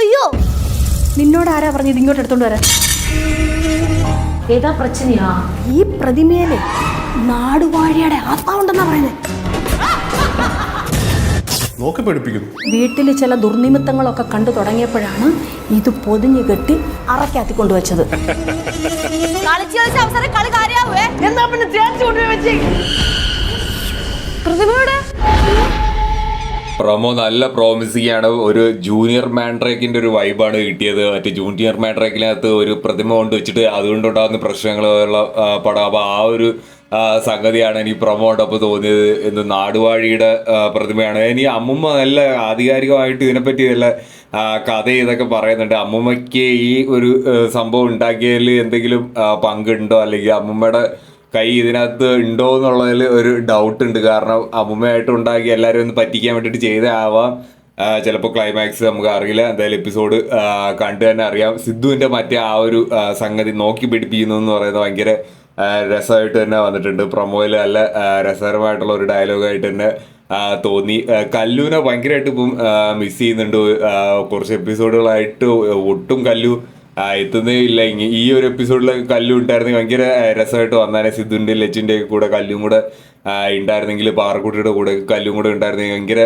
അയ്യോ, നിന്നോട് ആരാ പറഞ്ഞത് ഇങ്ങോട്ട് എടുത്തോണ്ട് വരാൻ? ഏതാ പ്രശ്നയാ? ഈ പ്രതിമയിലെ നാടുവാഴിയുടെ ആത്മാവുണ്ടെന്നാ പറയുന്നത്. നോക്കി പഠിപ്പിക്കുന്നു. വീട്ടിൽ ചില ദുർനിമിത്തങ്ങളൊക്കെ കണ്ടു തുടങ്ങിയപ്പോഴാണ് ഇത് പൊതിഞ്ഞു കെട്ടി അറക്കാത്തി കൊണ്ടുവച്ചത്. അവസരം കളി കാര്യാവേ. എന്നാ പിന്നെ ചേർത്ത് കൊണ്ടുപോയി വെച്ചേ. പ്രതിമയുടെ പ്രൊമോ നല്ല പ്രോമിസിംഗ് ആണ്. ഒരു ജൂനിയർ മാൻഡ്രേക്കിന്റെ ഒരു വൈബാണ് കിട്ടിയത്. മറ്റേ ജൂനിയർ മാൻഡ്രേക്കിനകത്ത് ഒരു പ്രതിമ കൊണ്ട് വെച്ചിട്ട് അതുകൊണ്ടുണ്ടാകുന്ന പ്രശ്നങ്ങളുള്ള പടം. അപ്പോൾ ആ ഒരു സംഗതിയാണ് എനിക്ക് പ്രൊമോ കണ്ടപ്പോൾ തോന്നിയത്. എന്ന് നാടുവാഴിയുടെ പ്രതിമയാണ്. ഇനി അമ്മുമ്മ നല്ല ആധികാരികമായിട്ട് ഇതിനെപ്പറ്റി നല്ല കഥ ഇതൊക്കെ പറയുന്നുണ്ട്. അമ്മുമ്മയ്ക്ക് ഈ ഒരു സംഭവം ഉണ്ടാക്കിയതിൽ എന്തെങ്കിലും പങ്കുണ്ടോ, അല്ലെങ്കിൽ അമ്മുമ്മയുടെ കൈ ഇതിനകത്ത് ഉണ്ടോ എന്നുള്ളതിൽ ഒരു ഡൗട്ട് ഉണ്ട്. കാരണം അമ്മുമ്മയായിട്ട് ഉണ്ടാക്കി എല്ലാവരും ഒന്ന് പറ്റിക്കാൻ വേണ്ടിയിട്ട് ചെയ്തതാവാം. ചിലപ്പോൾ ക്ലൈമാക്സ് നമുക്ക് അറിയില്ല. എന്തായാലും എപ്പിസോഡ് കണ്ടു തന്നെ അറിയാം. സിദ്ധുവിൻ്റെ മറ്റേ ആ ഒരു സംഗതി നോക്കി പിടിപ്പിക്കുന്നു എന്ന് പറയുന്നത് ഭയങ്കര രസമായിട്ട് തന്നെ വന്നിട്ടുണ്ട്. പ്രൊമോയിൽ നല്ല രസകരമായിട്ടുള്ള ഒരു ഡയലോഗായിട്ട് തന്നെ തോന്നി. കല്ലുവിനെ ഭയങ്കരമായിട്ട് ഇപ്പം മിസ് ചെയ്യുന്നുണ്ട്. കുറച്ച് എപ്പിസോഡുകളായിട്ട് ഒട്ടും കല്ലു എത്തുന്നേ ഇല്ല. ഈ ഒരു എപ്പിസോഡിൽ കല്ലു ഉണ്ടായിരുന്നെങ്കിൽ ഭയങ്കര രസമായിട്ട് വന്നാനെ. സിദ്ധുവിൻ്റെ ലച്ചിൻ്റെ കൂടെ കല്ലും കൂടെ ഉണ്ടായിരുന്നെങ്കിൽ, പാറക്കുട്ടിയുടെ കൂടെ കല്ലും കൂടെ ഉണ്ടായിരുന്നെങ്കിൽ ഭയങ്കര